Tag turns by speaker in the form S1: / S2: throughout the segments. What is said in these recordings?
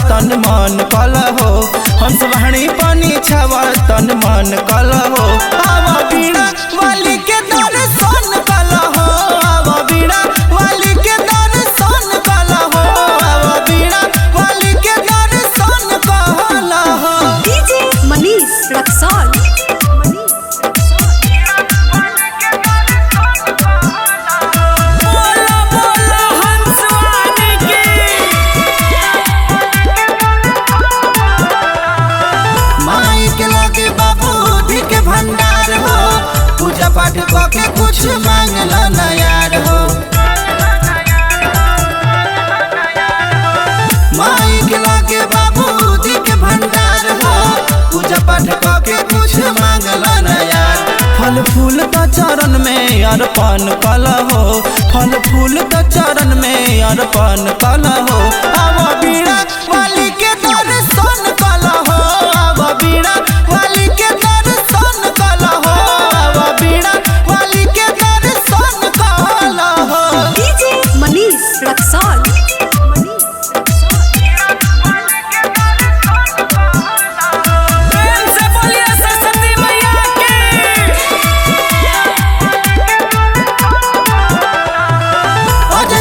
S1: तन मन कल हो हंस वाणी पानी छावा तन मन कल हो आवा बीड़ा वाली के दर्शन कल हो आवा बीड़ा वाली के दर्शन कल हो आवा बीड़ा वाली के दर्शन कल हो।
S2: डीजे मनीष रक्सौल।
S1: पाठ के कुछ मांगला न यार हो माई के लागे बाबूजी के भंडार हो पूजा पाठ के कुछ मांगला न यार फल फूल तो चरण में अर्पण कल हो फल फूल तो चरण में अर्पण कल हो आवा बीड़ा वाली के दर्शन कल हो आवा बीड़ा वाली के दर्शन कल हो आवा बीड़ा वाली के दर्शन कल हो।
S2: डीजे मनीष रक्सौल।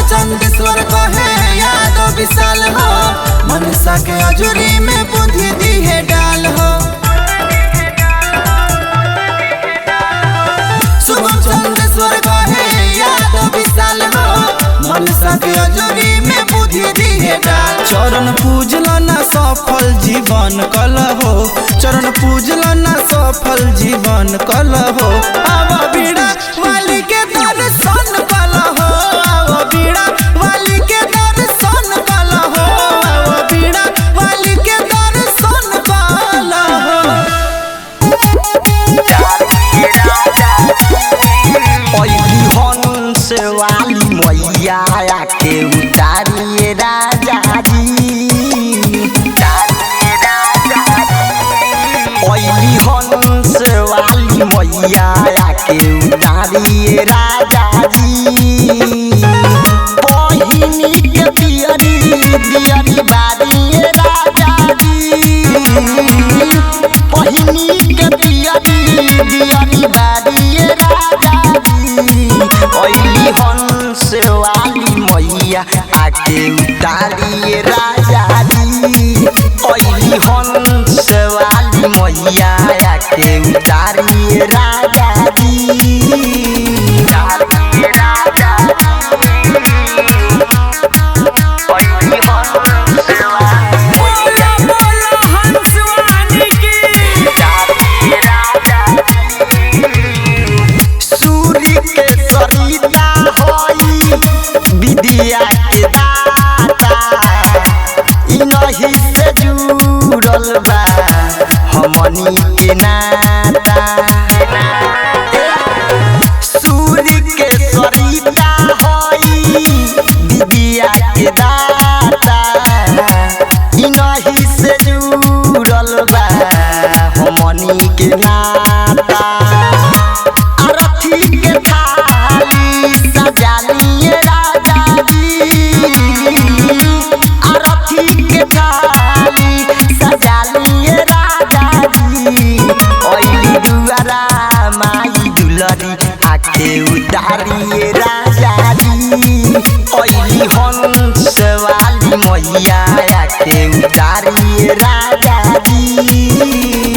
S1: चंदेश्वर कहे यादो विशाल हो मनसा के अजूरी में बुद्धि दी है डाल हो शुभम चंदेश्वर कहे यादो विशाल हो मनसा के अजूरी में बुद्धि दी है डाल चरण पूजला ना सफल जीवन कल हो चरण पूजला ना सफल जीवन कल हो आवा बीड़ा वाली के दर्शन कल हो आवा बीड़ा वाली के दर्शन कल हो आवा बीड़ा वाली के दर्शन कल हो।
S3: हंस वाली मैया के उतारिए राजा जी हंस वाली मैया के उतारिए राजा जी बहिनी के दियरी दियरी बारिए राजा जी बहिनी के दियरी दियरी बारिए राजा जी हंस वाली मैया आके उतारिए राजा जी हंस वाली मैया आके उतारिए राजा जी विद्या के दाता इनही से जुड़ल बा हमनी के नाता सूर्य के सरिता होई विद्या के दाता इनही से जुड़ल बा हमनी के नाता अरथी के थाली सजालिए राजा अरथी के थाली सजालिए राजा जी दुआरा माई दुलरी आके उतारिए राजा जी हंस वाली मैया आके उतारिए राजा जी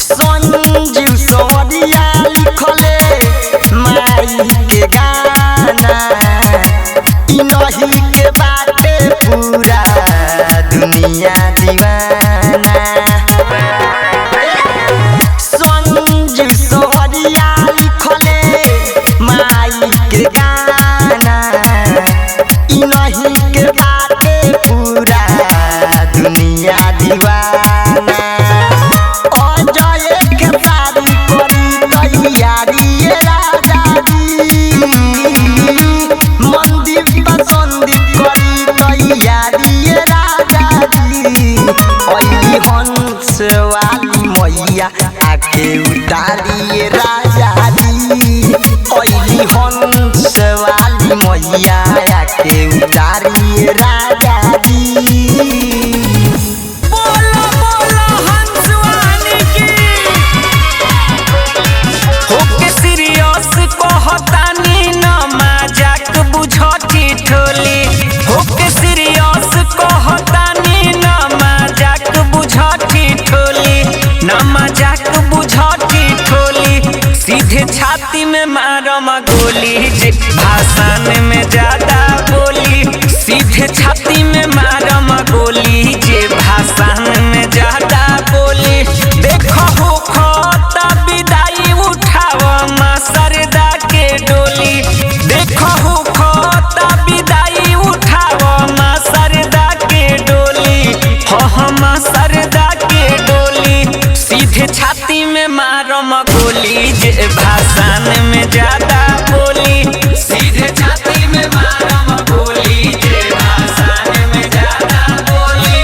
S3: संजीव सवरिया लिखले माई के गाना इनही के बाटे पूरा दुनिया दीवाना संजीव सवरिया लिखले माई के गाना इनही के बाटे पूरा दुनिया दीवाना मंदिर पसंद करी तैयारी राजा जी मैया आके उतारिए राजा जी। अइली हंस वाली मैया आके उतारिए राजा जी।
S4: बोलो बोलो हंसवानी की। होके सीरियस कहतानी न मजाक बुझती ठोली। होके सीरियस कहतानी न मजाक बुझती ठोली। न मजाक बुझती ठोली। सीधे छाती में मारम गोली जे भाषण में ज्यादा बोली। सीधे छाती में मारम गोली जे भाषण में ज्यादा बोली। देखो हो खोता विदाई उठाव माँ सरदा के डोली। देखो हो खोता विदाई उठाव माँ सरदा के डोली। हो माँ सरदा के डोली। सीधे छाती में मारम गोली जे भाषण में ज्यादा बोली। सीधे छाती में मारम गोली जे भाषण में ज्यादा बोली।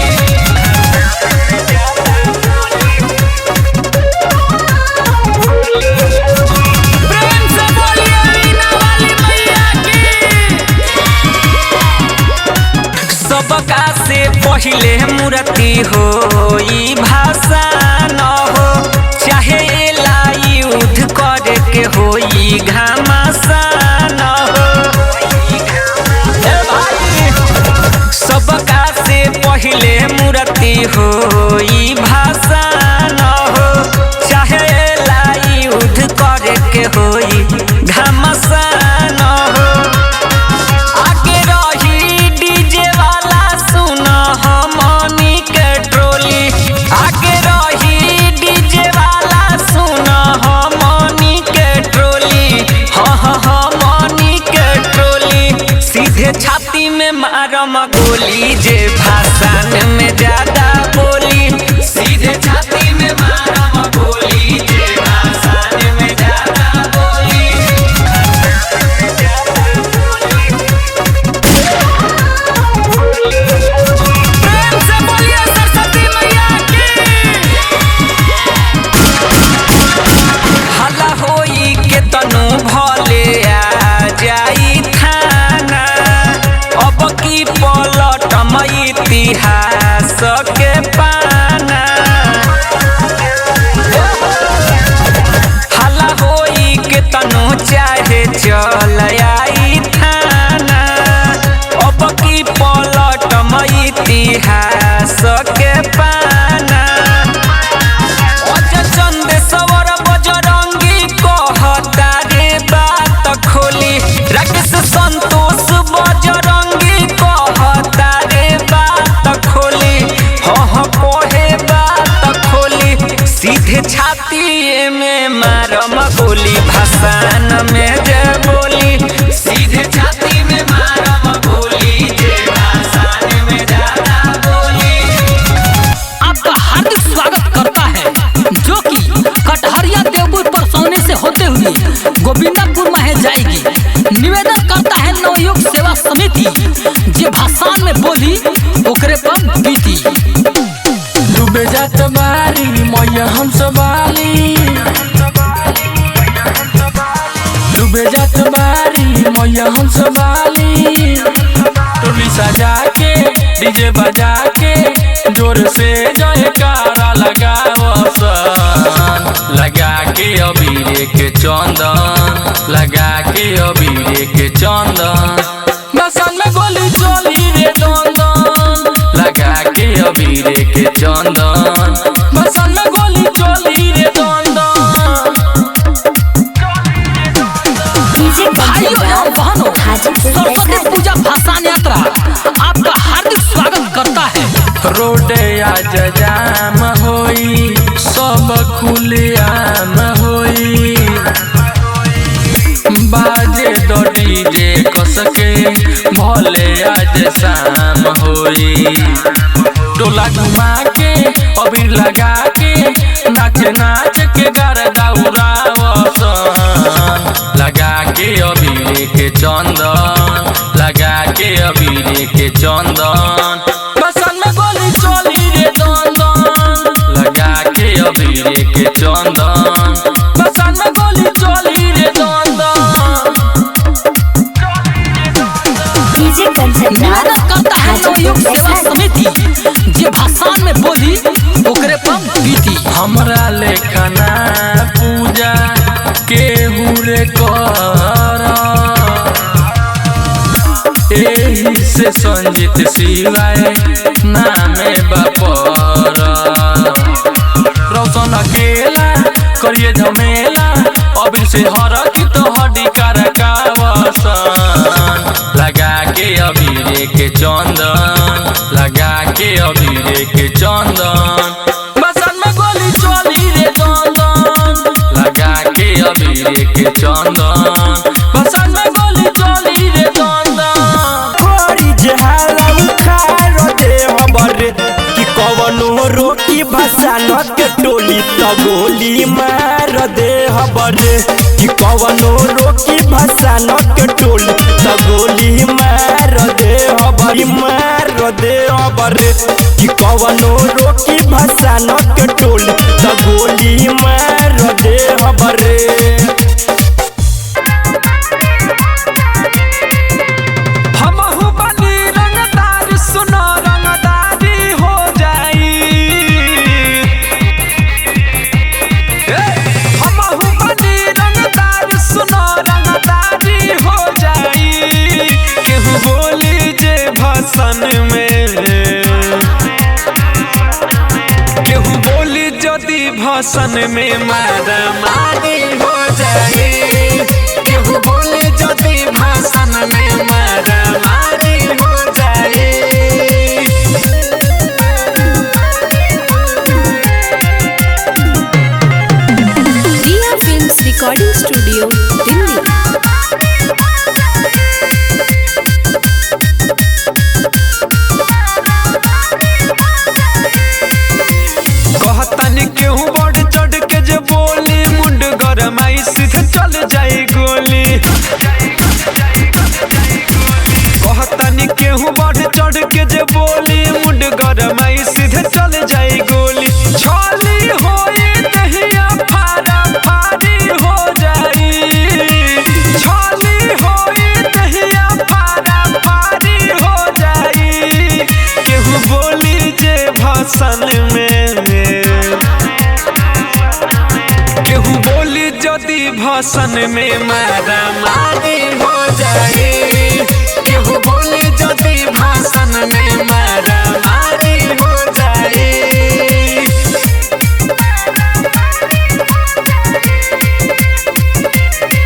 S4: प्रेम से बोलिए वीणा वाली मैया की। सबका से पहिले मूर्ति हो ई भाषा न हो। चाहे ला युद्ध करे के हो ई घमासान हो। ए भाई सबका से पहिले मूर्ति हो ई भाषा न हो। चाहे ला युद्ध करे के हो ई घमासान हो। आगे रही डीजे वाला सुन हमनी के ट्रोली। आगे रही डीजे वाला सुन हमनी के ट्रोली। हमनी के ट्रोली। सीधे छाती में मारम गोली जे भाषण में ज्यादा बोली। सीधे छाती में मारम गोली जे भाषण में ज्यादा बोली। प्रेम से बोलिए सरस्वती मैया की। हल्ला होई के तनु भले आ जाई थाना। अब की पलटम इतिहास के पाना। हल्ला होई के तनु चाहे चल आई थाना। अब की पलटम इतिहास के पाना। चंदेश्वर बजरंगी कहता रे बात खोली। राकेश संतोष बजरंगी कहता रे बात खोली। कहे बात खोली। सीधे छाती में मारम गोली भाषण में जय बोली। सीधे छाती में मारम गोली जे भाषण में ज्यादा बोली।
S5: आपका हार्दिक स्वागत करता है जो कि कटहरिया देवपुर परसौनी से होते हुए गोविंदपुर में जाएगी। निवेदन करता है नवयुग सेवा समिति जे भाषण में बोली ओकरे पर बीती।
S6: डूबे जात बारी मैया हम सवाली। डूबे जात बारी मैया हम सवाली। टोली सजा के डीजे बजा के जोर से जयकारा लगावसन। लगा के अबीर के चंदन। लगा के अबीर के चंदन। बसन में गोली चली रे दंदन। लगा के अबीर के चंदन। बसन में गोली चली रे दंदन।
S5: भाइयों एवं बहनों, सरस्वती पूजा भाषण यात्रा आपका हार्दिक स्वागत करता है।
S6: रोड आज जाम होई सब खुलेआम होई। बाजे दो डीजे कसके भले आज शाम होई। टोला घुमा के अबीर लगा के नाच नाच के गरदा उड़ावसन। लगा के अबीर के चंदन। लगा के अबीर के चंदन। बसन में गोली चली रे दंदन। लगा के अबीर अबीरे के चंदन बसन में गोली चली रे दंदन।
S2: डीजे कंसर्ट
S5: निवेदन करता है नवयुग सेवा समिति जे भाषण में बोली ओकरे पर बीती।
S6: हमरा लेखना पूजा केहू रे कर एही से संजित शिवाय नामे बापर रौशन अकेला करिए झमेला अबिर से हरकित हड्डी कारकावसन लगा के अबीरे के चंदन लगा के अबीरे के चंदन बसन में गोली चली रे दंदन लगा के अबीरे के चंदन बसन में गोली चली रे दंदन।
S3: कोरी जहाला उखाड़ दे हमरे कि कवनो रोकी भसानक टोली त गोली मार दे हमरे कि कवनो रोकी भसानक टोली त गोली मार दे हमरे मार दे हमरे कि कवनो रोकी भसानक टोली त गोली मार दे हमरे।
S6: हमहु बनी रंगदार सुनो रंगदारी हो जाई हमहु बनी रंगदार सुनो रंगदारी हो जाई केहू बोली जे भाषण में केहू बोली जदि भाषण में मारा मारी हो जाई केहू बोली जदि भाषण में मारा मारी हो जाई।
S2: रिया फिल्म्स रिकॉर्डिंग स्टूडियो दिल्ली।
S6: कहतनी केहू बढ़ चढ़ के जे बोली मुंड गरमाई सीधे चल जाई गोली कहतनी केहू बढ़ चढ़ के जे बोली मुंड गरमाई सीधे चल जाई गोली छाली होई दहिया फारा फारी हो जाई छाली होई दहिया फारा फारी हो जाई केहू बोली जे भाषण में केहू बोली जदि भाषण में मारा मारी हो जाई केहू बोली जदि भाषण में मारा मारी हो जाई।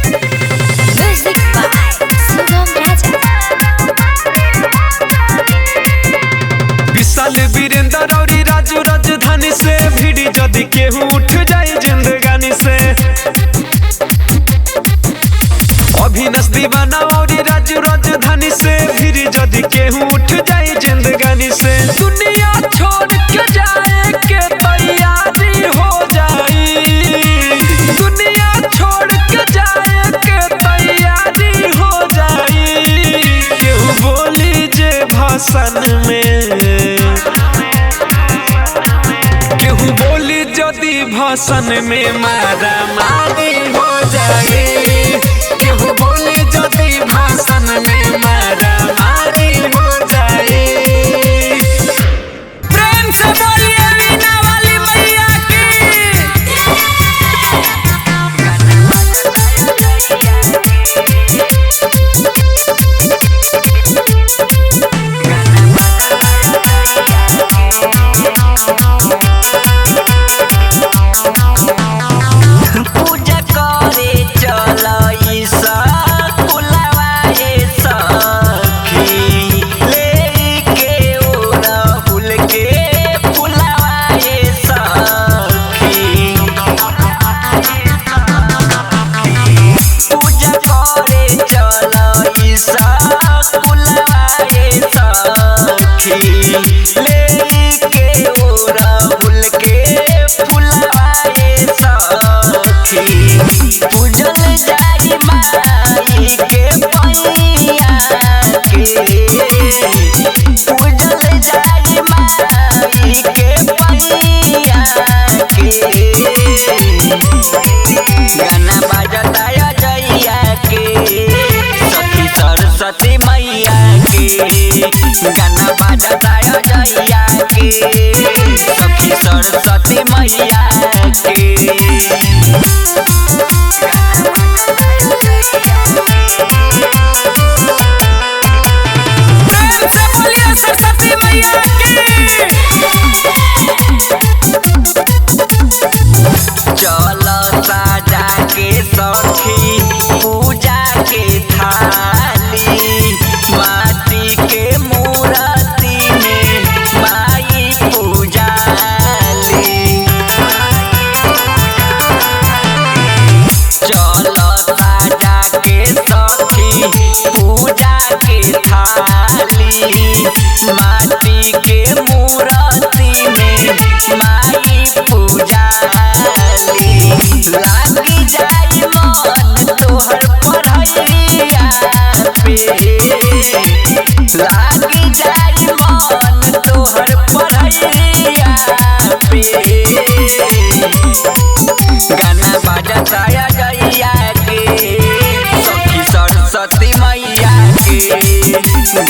S2: म्यूजिक बाय सुगम राजा।
S6: विशाल वीरेंद्र और राजू राजधानी से भिड़ी जदि केहू उठ जाई जिंदगानी से अभिनस दीवाना और राजू राजधानी से भिड़ी जदि केहू उठ जाई जिंदगानी से दुनिया छोड़ के जाए के तैयारी हो जाई दुनिया छोड़ के जाए के तैयारी हो जाई केहू बोली जे भाषण में केहू बोली जदि भाषण में मारा मारी हो जाई केहू बोली जदि भाषण में मारा मारी हो जाई। प्रेम से बोलिए वीणा वाली मैया की।
S3: पूजा करे चला चल साजा के सखी पूजा के थाली माटी के मूर्ति में माई पूजाली चल साजा के सखी पूजा के थाली माटी के मूर्ति में माई पूजाली लागी जाई मन तोहर पढ़ैया पे लागी जाई मन तोहर पढ़ैया पे गाना बाजता जइया के सखी सरस्वती मैया के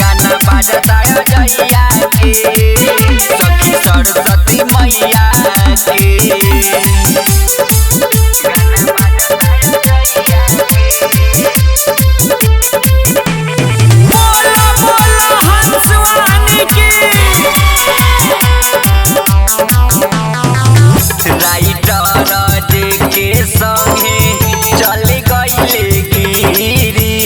S3: गाना बाजता जइया के सखी सरस्वती मैया के
S4: बोलो बोलो हंसवानी की
S3: राइटर जे के संगे चल गइले गिरी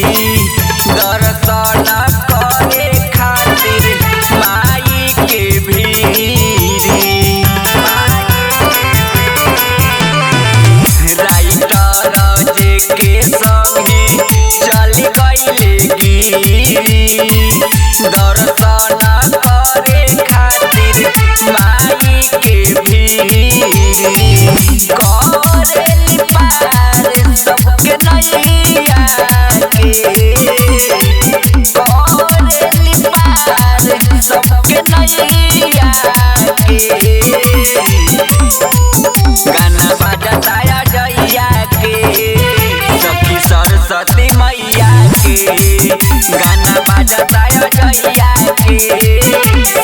S3: दर्शन करे खातिर माई के भीरी राइटर जे के संगे चल गइले गिरी दर्शन करे खातिर माई के भीरी करेली पार सबके नैया के करेली पार सबके नैया के गाना बाजता जइया के सखी सरस्वती मैया के गाना बाजता जइया के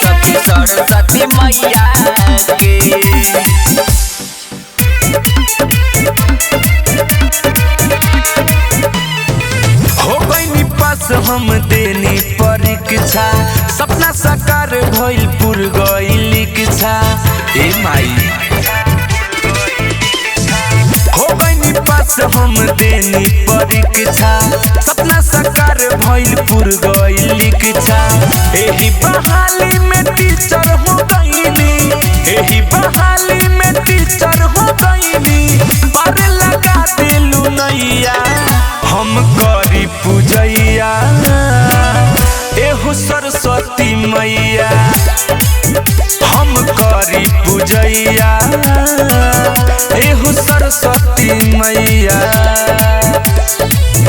S3: सखी सरस्वती मैया के
S1: हो गई पास हम देनी परीक्षा सपना साकार भइल पुर गइल इच्छा ए माई हो गई पास हम देनी परीक्षा सपना साकार भइल पुर गइल इच्छा एही बहाली में टीचर हो गईनी एही बहाली में टीचर हो गईनी पर लगा दिलू नैया हम करी पूजैया एहो सरस्वती मैया हम करी पूजैया एहो सरस्वती मैया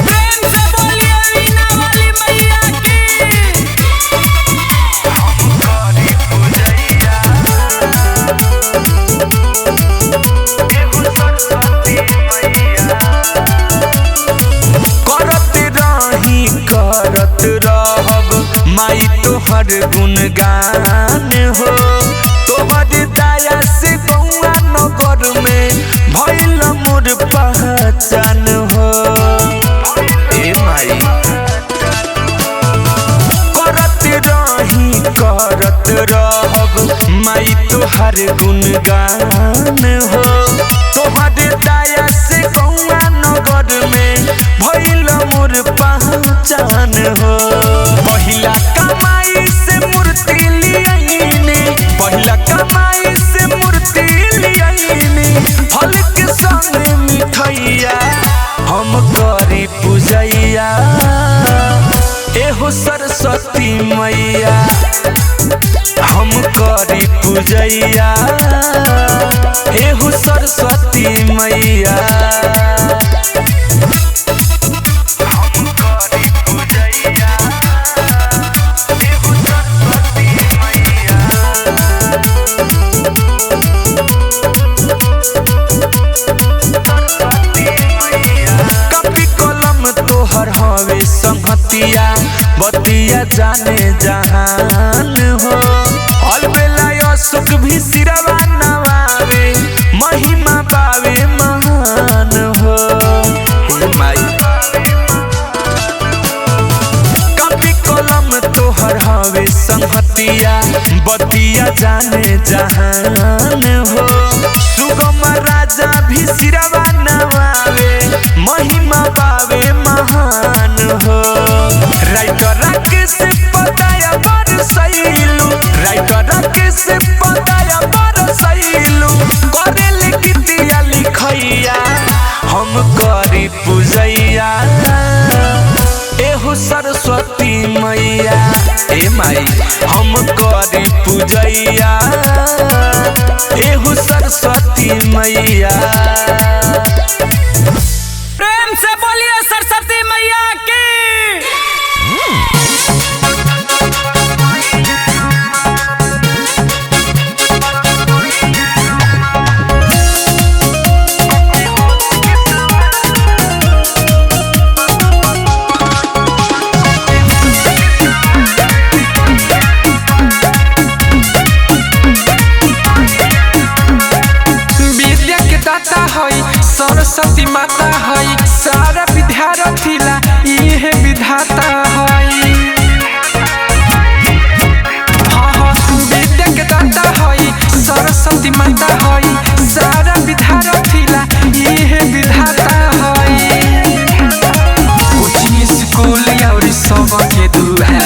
S4: प्रेम से बोलिए वीणा वाली मैया की
S1: करी पूजैया एहो सरस्वती मैया करत रहब माई तोहर गुणगान हो तोहर दया से गौआ नगर में भइल मोर पहचान हो ए माई करत रहब माई तोहर गुणगान हो तोहर दया से गौआ नगर में भइल मोर पहचान हो पहिला कमाई से मूर्ति लियाइनी पहिला कमाई से मूर्ति लियाइनी फल के संग मिठैया हम करी पूजैया एहो सरस्वती मैया हम करी पूजैया एहो सरस्वती मैया संगतिया बतिया जाने जहान हो अलबेला सुख भी सिरवा नवावे महिमा पावे महान हो हे माई कॉपी कलम तोहर हवे संगतिया बतिया जाने जहान हो सुगम राजा भी
S3: सिरवा नवावे महिमा पावे महान हो राइटर के से पताया पर सैलू राइटर के से पताया पर सैलू करेले गीतिया लिखैया हम करी पूजैया एहु सरस्वती मैया ए माई हम करी पूजैया एहु सरस्वती मैया
S4: प्रेम से बोलिए सरस्वती मैया की।
S3: सरस्वती माता है सारा विद्यार्थी ला इहे विधाता है विद्या के दाता है सरस्वती माता है सारा विद्यार्थी ला इहे विधाता है कोचिंग स्कूल और सब के दुआ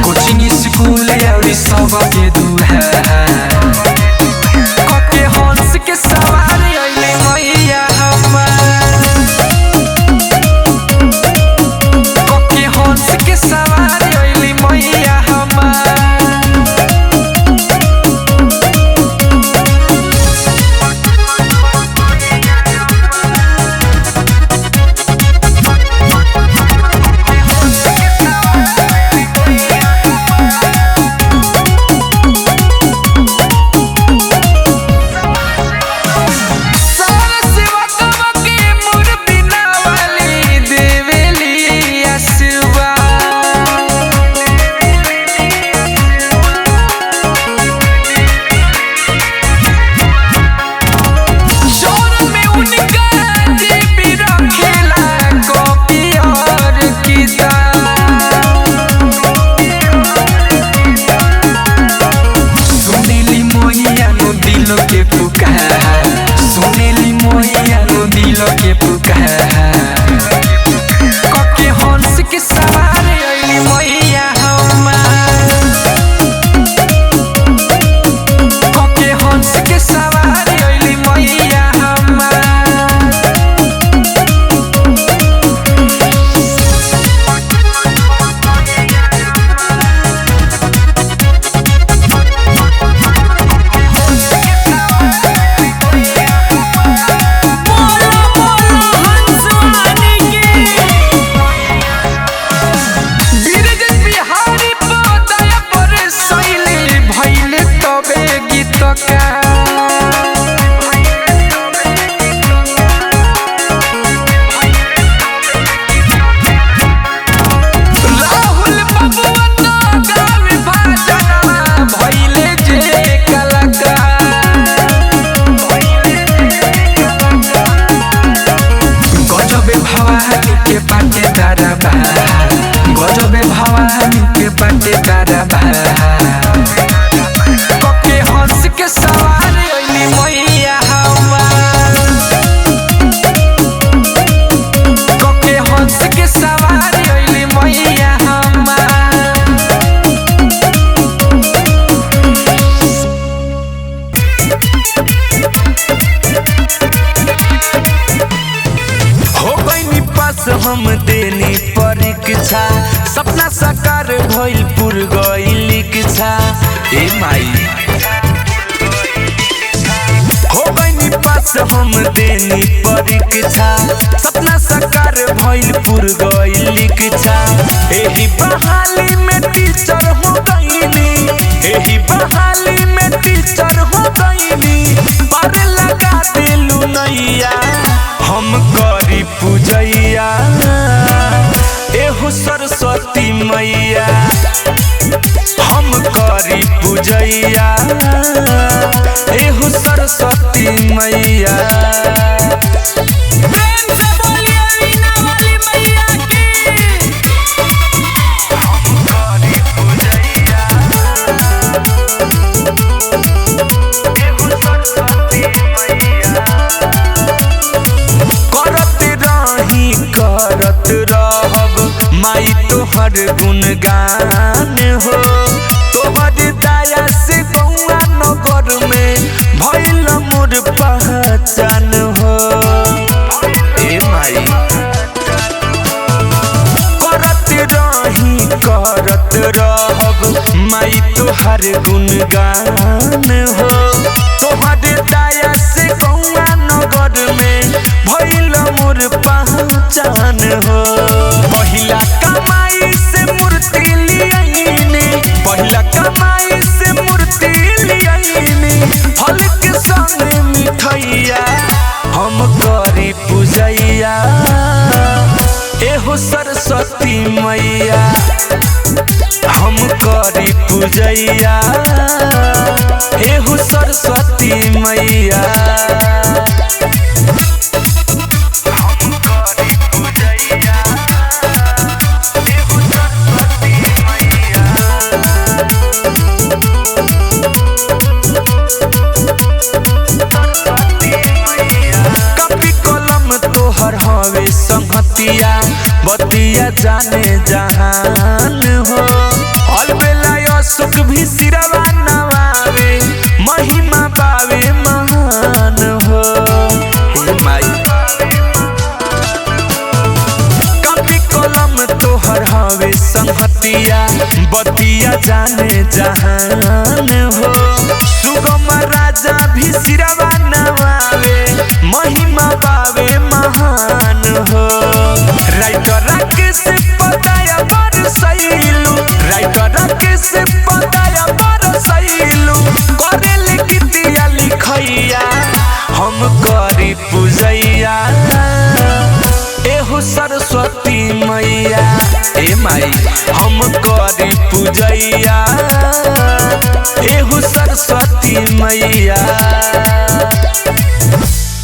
S3: कोचिंग स्कूल और सब के दुआ कके हंस के सवारी अइले मैया कके हंस के सवारी अइले मैया गजबे भवानी के बाटे दरबा कके हंस के सवारी अइली मैया कके हंस के सवारी अइली मैया हो गइनी पास हम देनी परीक्षा सपना साकार भइल पुर गइल इच्छा ए माई हो गइनी पास हम देनी परीक्षा सपना साकार भइल पुर गइल इच्छा एही बहाली में टीचर हो गइनी एही बहाली में टीचर हो गइनी पर लगा देलु नैया हम करी पूजैया एहु सरस्वती मैया हम करी पूजैया एहु सरस्वती मैया
S4: प्रेम से बोलिए वीणा वाली मैया की।
S3: हम करी पूजैया एहु सरस्वती मैया तोहर गुणगान हो, तोहर दया से गौआ नगर में भइल मोर पहचान हो। ए माई करत रहब माई तोहर गुणगान हो, तोहर दया से गौआ नगर में भइल मोर पहचान हो। पहिला कमाई से मूर्ति लियाइनी, पहिला कमाई से मूर्ति लियाइनी, फल के संग मिठैया हम करी पूजैया। एहो सरस्वती मैया हम करी पूजैया, एहो सरस्वती मैया हम करी पूजैया, एहो सरस्वती मैया। कॉपी कलम तोहर हवे संगतिया, बतिया जाने जहान हो। अलबेला सुख भी सिरवा नवावे, महिमा पावे महान हो। हे माई कॉपी कलम तोहर हवे संगतिया, बतिया जाने जहान हो। सुगम राजा भी सिरवा नवावे, महिमा पावे महान हो। राइटर राकेश पताया बरसैलू, राइटर राकेश पताया बरसैलू, करेल गीतिया लिखैया हम करी पूजैया। एहो सरस्वती मैया ए माई हम करी पूजैया, एहो सरस्वती मैया।